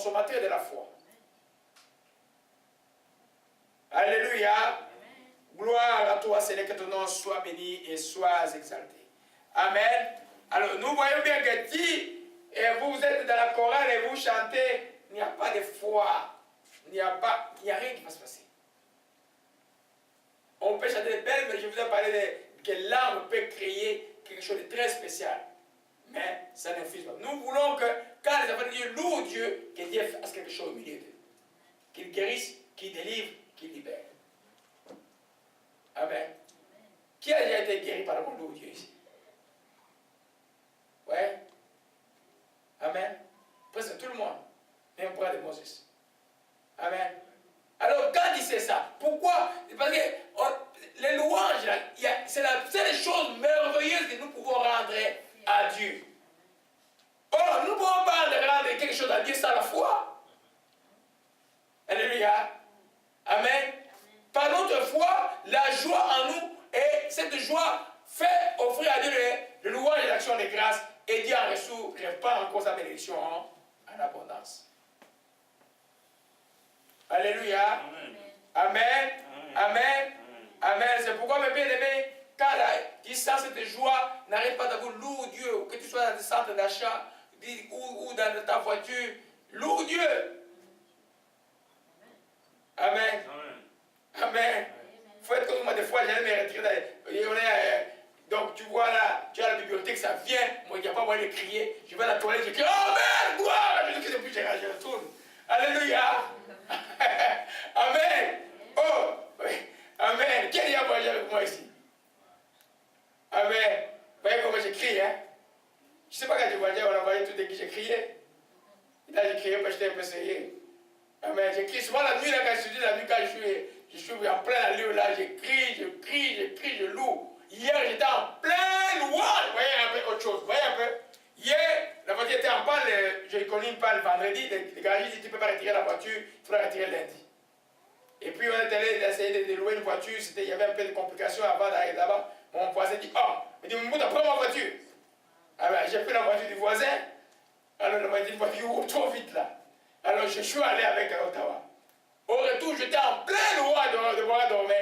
consommateur de la foi. Alléluia. Gloire à toi, Seigneur, que ton nom soit béni et soit exalté. Amen. Alors, nous voyons bien que si vous êtes dans la chorale et vous chantez, il n'y a pas de foi. Il n'y a rien qui va se passer. On peut chanter de belles, mais je vous ai parlé que l'âme peut créer quelque chose de très spécial. Mais ça n'infuse pas. Nous voulons que, quand les enfants de Dieu louent Dieu, que Dieu fasse quelque chose au milieu d'eux. Qu'il guérisse, qu'il délivre, qu'il libère. Amen. Qui a déjà été guéri par le monde de Dieu ici? Ouais. Amen. Presque tout le monde. Même pour de Moses. Amen. Alors, quand il sait ça, pourquoi? Parce que les louanges, c'est la seule chose merveilleuse que nous pouvons rendre à Dieu. Or, nous ne pouvons pas rendre quelque chose à Dieu sans la foi. Alléluia. Amen. Par notre foi, la joie en nous, et cette joie fait offrir à Dieu le louange et l'action de grâce, et Dieu en reçu répand encore sa bénédiction en abondance. Alléluia. Amen. Amen. Amen. C'est pourquoi, mes bien-aimés, quand tu sens cette joie, n'arrête pas d'avoir louer Dieu, que tu sois dans des centres d'achat ou dans ta voiture, loue Dieu. Amen. Amen. Il faut être comme moi, des fois, j'allais me retirer. Donc, tu vois là, tu as la bibliothèque, ça vient. Moi, il n'y a pas moyen de crier. Je vais à la toilette, je crie, Amen, gloire. Depuis, je retourne. Alléluia. Amen. Oh, oui. Amen. Qui a voyagé avec moi ici? Amen. Vous voyez comment j'écris, hein? Je ne sais pas quand je voyageais, on a voyé tout de qui j'ai crié. Et là, j'ai crié parce que j'étais un peu sérieux. Amen. J'écris souvent la nuit, là, quand je suis la nuit, quand je suis en plein allure, là, je loue. Hier, j'étais en plein louange. Vous voyez un peu autre chose. Vous voyez un peu? Hier, la voiture était en panne, j'ai connu une panne vendredi. Le garagiste dit, tu ne peux pas retirer la voiture, il faudra retirer lundi. Et puis, on est allé essayer de louer une voiture. Il y avait un peu de complications avant d'arriver là-bas. Mon voisin dit, il dit, Mbouta, prends ma voiture. Alors, j'ai pris la voiture du voisin. Alors, il m'a dit, la voiture roule trop vite là. Alors, je suis allé avec Ottawa. Au retour, j'étais en plein louange de voir dormir.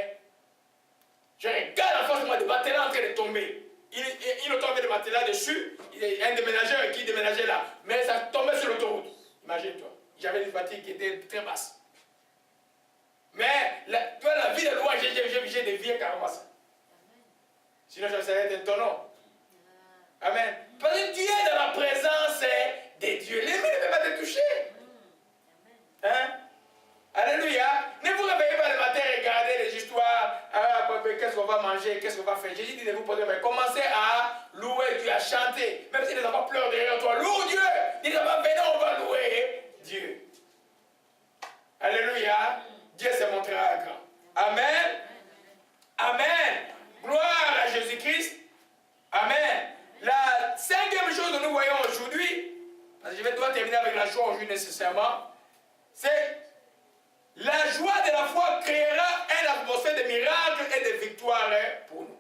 Je regarde en face de moi des matelas en train de tomber. Il a tombé des matelas dessus. Il y a un déménageur qui déménageait là. Mais ça tombait sur l'autoroute. Imagine-toi. J'avais une voiture qui était très basse. Mais tu vois, la vie de louange, j'ai dévié carrément ça. Sinon, ça serait étonnant. Amen. Parce que tu es dans la présence de Dieu. L'ennemi ne peut pas te toucher. Hein? Alléluia. Ne vous réveillez pas le matin et regardez les histoires. Qu'est-ce qu'on va manger? Qu'est-ce qu'on va faire? Jésus dit de vous poser, mais commencez à louer Dieu, à chanter. Même si les enfants pleurent derrière toi, loue Dieu. Dis les enfants, venez, on va louer Dieu. Alléluia. Dieu se montrera grand. Amen. Amen. Gloire à Jésus-Christ. Amen. La cinquième chose que nous voyons aujourd'hui, parce que je vais devoir terminer avec la joie aujourd'hui nécessairement, c'est la joie de la foi créera une atmosphère de miracles et de victoires pour nous.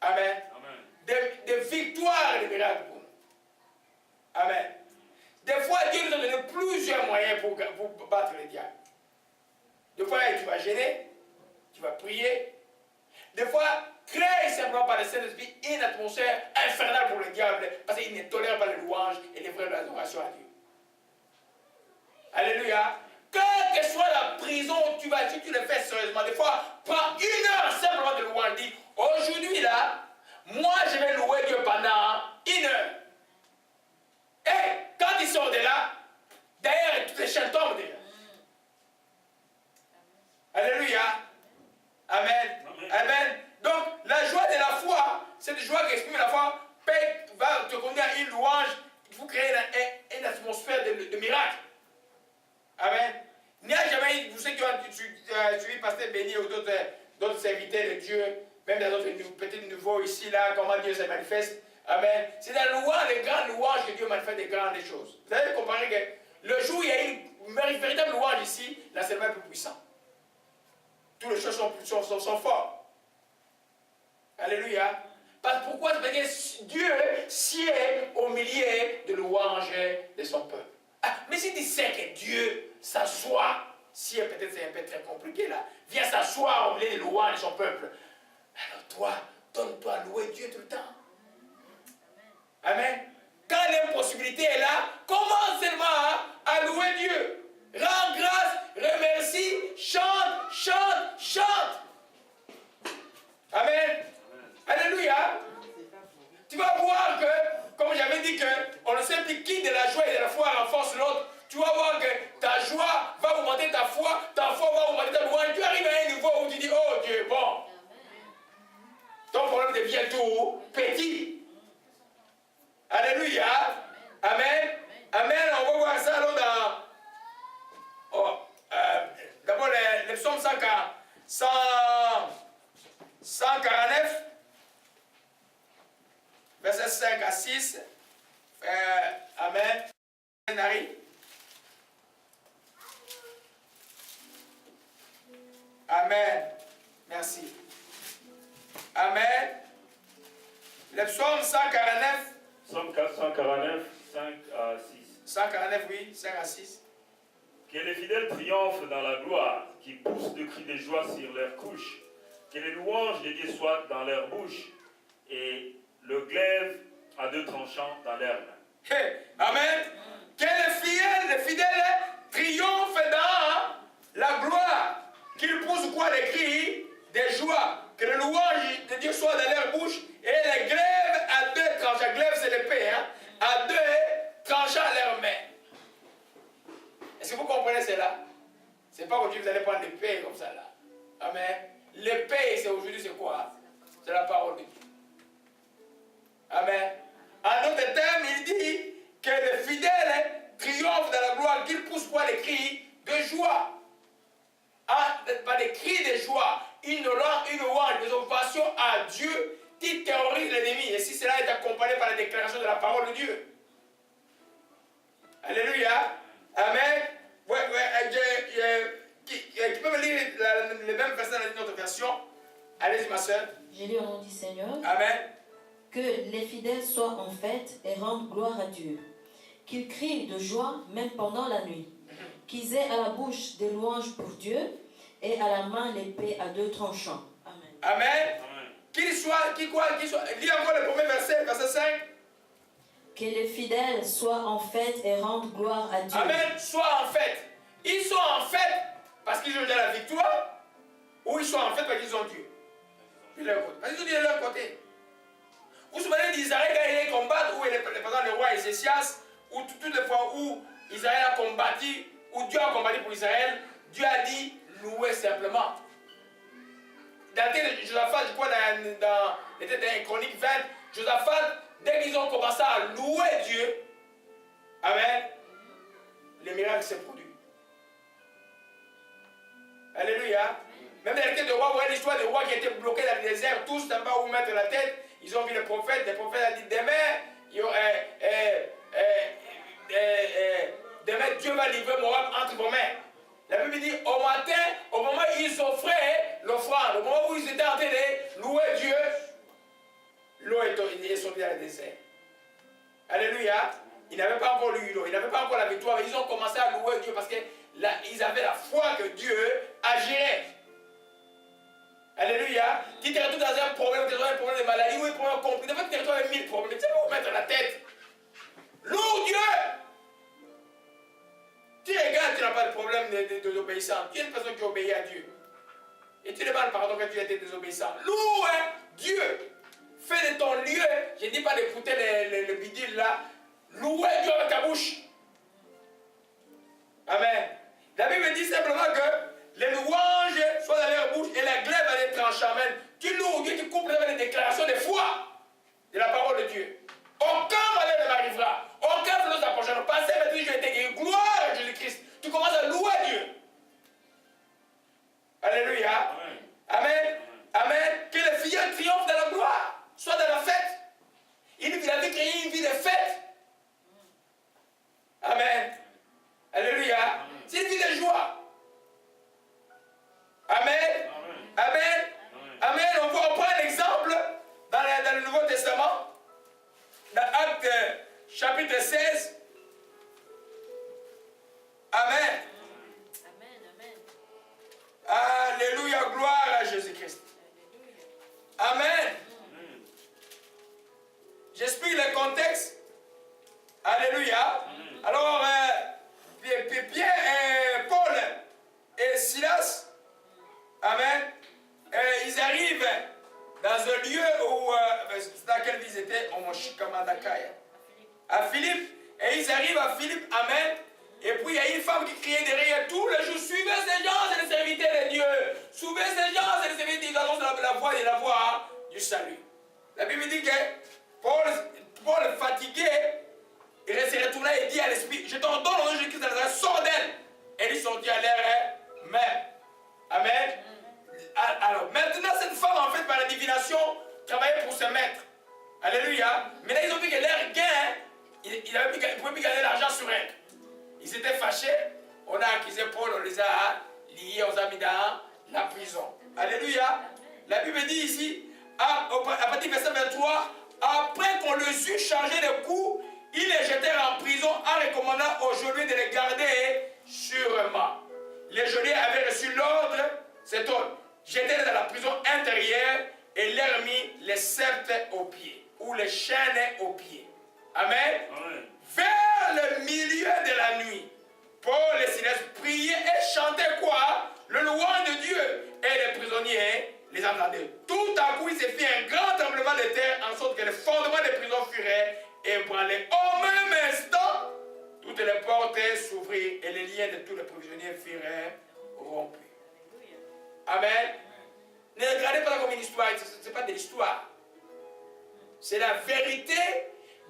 Amen. De victoires et de miracles pour nous. Amen. Des fois, Dieu nous a donné plusieurs moyens pour battre le diable. Des fois, tu vas gêner, tu vas prier. Des fois, crée simplement par le Saint-Esprit une atmosphère infernale pour le diable parce qu'il ne tolère pas les louanges et les vraies adorations à Dieu. Alléluia. Quelle que soit la prison où tu vas, si tu le fais sérieusement, des fois, prends 1 heure simplement de louange. Dis, aujourd'hui là, moi je vais louer Dieu pendant 1 heure. Et quand il sort de là, d'ailleurs, toutes les chaînes tombent déjà. Alléluia. Amen. Amen. Donc, la joie de la foi, cette joie qui exprime la foi, va te conduire à une louange. Il faut créer une atmosphère de miracle. Amen. Il n'y a jamais eu, vous savez qui ont suivi Pasteur Béni ou d'autres serviteurs de Dieu, même dans notre petit niveau ici, là, comment Dieu se manifeste. Amen. C'est la louange, les grandes louanges que Dieu manifeste des grandes choses. Vous avez compris que le jour où il y a une véritable louange ici, là c'est le même plus puissant. Toutes les choses sont fortes. Alléluia. Pourquoi? Parce que Dieu sied au milieu de louanges de son peuple. Ah, mais si tu sais que Dieu s'assoit, si peut-être c'est un peu très compliqué là, viens s'asseoir au milieu des louanges de son peuple. Alors toi, donne-toi à louer Dieu tout le temps. Amen. Quand l'impossibilité est là, commence seulement à louer Dieu. Rends grâce, remercie, chante, chante, chante. Amen. Alléluia. Tu vas voir que, comme j'avais dit, on ne sait plus qui de la joie et de la foi renforce l'autre. Tu vas voir que ta joie va augmenter ta foi va augmenter ta louange. Tu arrives à un niveau où tu dis, oh Dieu, bon. Ton problème devient tout petit. Alléluia. Amen. Amen. On va voir ça alors d'abord le psaume 149, verset 5 à 6. Amen. Amen. Merci. Amen. Le psaume 149. Psaume 149, 5 à 6. 149, oui, 5 à 6. Que les fidèles triomphent dans la gloire, qui poussent de cris de joie sur leurs couches. Que les louanges de Dieu soient dans leur bouche et le glaive à deux tranchants dans leurs mains. Hey, amen. Que les fidèles triomphent dans la gloire, qu'ils poussent quoi des cris de joie. Que les louanges de Dieu soient dans leur bouche et les glaives à deux tranchants. Glaive c'est l'épée, hein, à deux tranchants à leurs mains. Est-ce que vous comprenez cela? C'est pas aujourd'hui que vous allez prendre l'épée comme ça là. Amen. L'épée, c'est aujourd'hui, c'est quoi? C'est la parole de Dieu. Amen. En d'autres termes, il dit que les fidèles triomphent dans la gloire, qu'ils poussent quoi des cris de joie. Pas des cris de joie, une louange, des ovations à Dieu qui terrorise l'ennemi. Et si cela est accompagné par la déclaration de la parole de Dieu. Alléluia. Amen. Tu peux me lire le même verset dans une autre version? Allez-y, ma soeur. Je lis au nom du Seigneur. Amen. Que les fidèles soient en fête et rendent gloire à Dieu. Qu'ils crient de joie même pendant la nuit. Qu'ils aient à la bouche des louanges pour Dieu et à la main l'épée à deux tranchants. Amen. Amen. Qu'ils soient. Lis encore le premier verset, verset 5. Que les fidèles soient en fête et rendent gloire à Dieu. Amen. Soient en fête. Ils sont en fête parce qu'ils ont déjà la victoire, ou ils sont en fête parce qu'ils ont Dieu. De leur côté. Parce qu'ils ont Dieu de leur côté. Vous vous souvenez d'Israël quand il allait combattre, où par exemple le roi Ézéchias, ou toutes les fois où Israël a combattu, où Dieu a combattu pour Israël, Dieu a dit louer simplement. Dans le temps de Josaphat, je crois dans les Chroniques 20, Josaphat, dès qu'ils ont commencé à louer Dieu, amen, les miracles s'est produit. Alléluia. Même dans le cas de roi, vous voyez l'histoire des rois qui étaient bloqués dans le désert, tous n'avaient pas où mettre la tête. Ils ont vu le prophète ont dit demain, demain Dieu va livrer Moab entre vos mains. La Bible dit au matin, au moment où ils offraient l'offrande, au moment où ils étaient en train de louer Dieu, l'eau est sortie dans le désert. Alléluia. Ils n'avaient pas encore eu l'eau, ils n'avaient pas encore la victoire, mais ils ont commencé à louer Dieu parce qu'ils avaient la foi que Dieu agirait. Alléluia. Tu te retrouves dans un problème de maladie ou un problème compliqué. Tu te retrouves avec 1000 problèmes. Tu sais pas où mettre la tête. Loue Dieu. Tu regardes, tu n'as pas de problème de désobéissance. Tu es une personne qui obéit à Dieu. Et tu demandes pardon quand tu étais désobéissant. Loue Dieu. Fais de ton lieu. Je ne dis pas d'écouter le bidule là. Louer Dieu avec ta bouche. Amen. La Bible dit simplement que les louanges soient dans leur bouche et la glaive à les tranchants. Amen. Tu loues Dieu, tu couples avec les déclarations de foi de la parole de Dieu. Aucun malheur ne m'arrivera. Aucun flot ne s'approchera. Passez maintenant, je vais te guérir. Gloire à Jésus-Christ. Tu commences à louer Dieu. Alléluia. Amen. Amen. Amen. Que les fidèles triomphent dans la gloire. Soit dans la fête. Il avait créé une vie de fête. femme qui criait derrière tous les jours, suivez ces gens, c'est les serviteurs de Dieu. Suivez ces gens, c'est les serviteurs, ils annoncent la voie du salut. La Bible dit que Paul fatigué, il s'est retourné et dit à l'esprit, je t'ordonne au nom de Jésus-Christ, sors d'elle. Et il sortit à l'air même. Amen. Alors, maintenant, cette femme, en fait, par la divination, travaillait pour ses maîtres. Alléluia. Mais là, ils ont vu que leur gain, ils ne pouvaient plus gagner l'argent sur elle. Ils étaient fâchés. On a accusé Paul, on les a liés, on les a mis dans la prison. Alléluia. La Bible dit ici, à partir du verset 23, après qu'on les eut chargés de coups, ils les jetèrent en prison en recommandant aux geôliers de les garder sûrement. Les geôliers avaient reçu l'ordre, cet ordre, jetez-les dans la prison intérieure et leur mit les sceptres aux pieds, ou les chaînes aux pieds. Amen. Amen. Vers le milieu de la nuit, Paul et Silas priaient et chantaient quoi? Le louange de Dieu. Et les prisonniers les entendaient. Tout à coup, il s'est fait un grand tremblement de terre, en sorte que les fondements des prisons furent ébranlés. Au même instant, toutes les portes s'ouvrirent et les liens de tous les prisonniers furent rompus. Amen. Ne regardez pas comme une histoire, ce n'est pas de l'histoire. C'est la vérité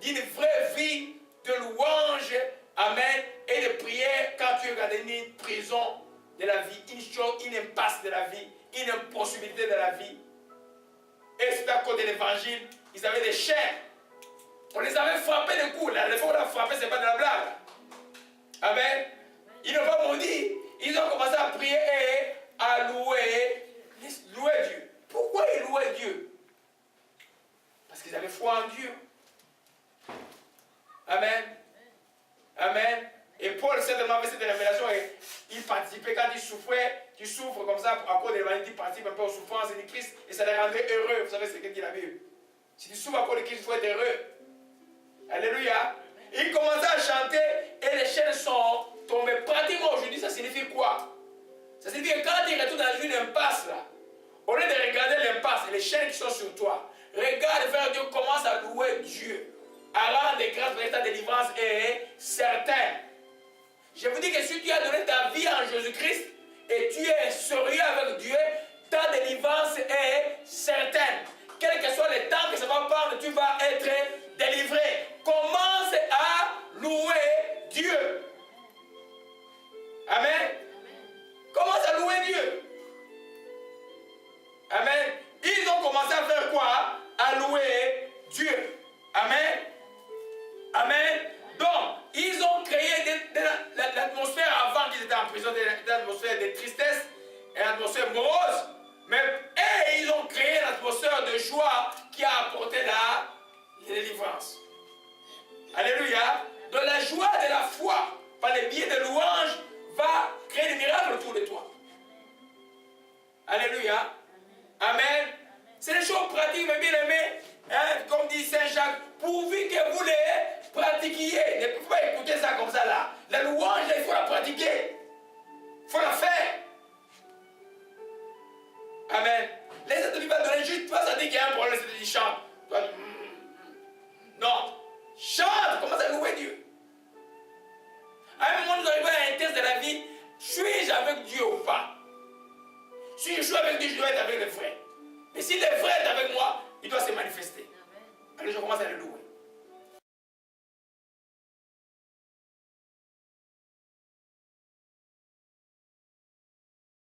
d'une vraie vie de louange, amen, et de prière quand tu regardes une prison de la vie, une chose, une impasse de la vie, une impossibilité de la vie. Et c'est à cause de l'évangile, ils avaient des chaînes. On les avait frappés de coups. La fois où on a frappé, ce n'est pas de la blague. Amen. Ils n'ont pas maudit. Ils ont commencé à prier et à louer Dieu. Pourquoi ils louaient Dieu? Parce qu'ils avaient foi en Dieu. Amen. Amen. Et Paul certainement avait cette révélation et il participait quand il souffrait, tu souffres comme ça à cause de l'évangile, tu participes un peu aux souffrances de Christ et ça les rendrait heureux. Vous savez ce que dit la Bible. Si tu souffres à cause de Christ, il faut être heureux. Alléluia. Il commençait à chanter et les chaînes sont tombées. Pratiquement aujourd'hui, ça signifie quoi? Ça signifie que quand tu retournes dans une impasse là, au lieu de regarder l'impasse et les chaînes qui sont sur toi, regarde vers Dieu, commence à louer Dieu, à rendre des grâces pour ta délivrance est certaine. Je vous dis que si tu as donné ta vie en Jésus-Christ et tu es sérieux avec Dieu, ta délivrance est certaine. Quel que soit le temps que ça va prendre, tu vas être délivré. Commence à louer Dieu. Amen. Commence à louer Dieu. Amen. Ils ont commencé à faire quoi? À louer Dieu. Amen. Amen. Donc, ils ont créé l'atmosphère avant qu'ils étaient en prison, une atmosphère de tristesse et une atmosphère morose. Mais ils ont créé l'atmosphère de joie qui a apporté la délivrance. Alléluia. Donc la joie de la foi, par les biais de louange, va créer des miracles autour de toi. Alléluia. Amen. C'est des choses pratiques, mais bien aimés. Hein, comme dit Saint Jacques, pourvu que vous les pratiquiez. Ne pouvez pas écouter ça comme ça là. La louange, il faut la pratiquer. Il faut la faire. Amen. Laisse-toi vivre donner juste toi, ça dit qu'il y a un problème, c'est qu'il chante. Toi, non. Chante, commence à louer Dieu. À un moment, nous arrivons à un test de la vie. Suis-je avec Dieu ou pas? Si je suis avec Dieu, je dois être avec les frères. Mais si les frères sont avec moi, il doit se manifester. Alors je commence à le louer.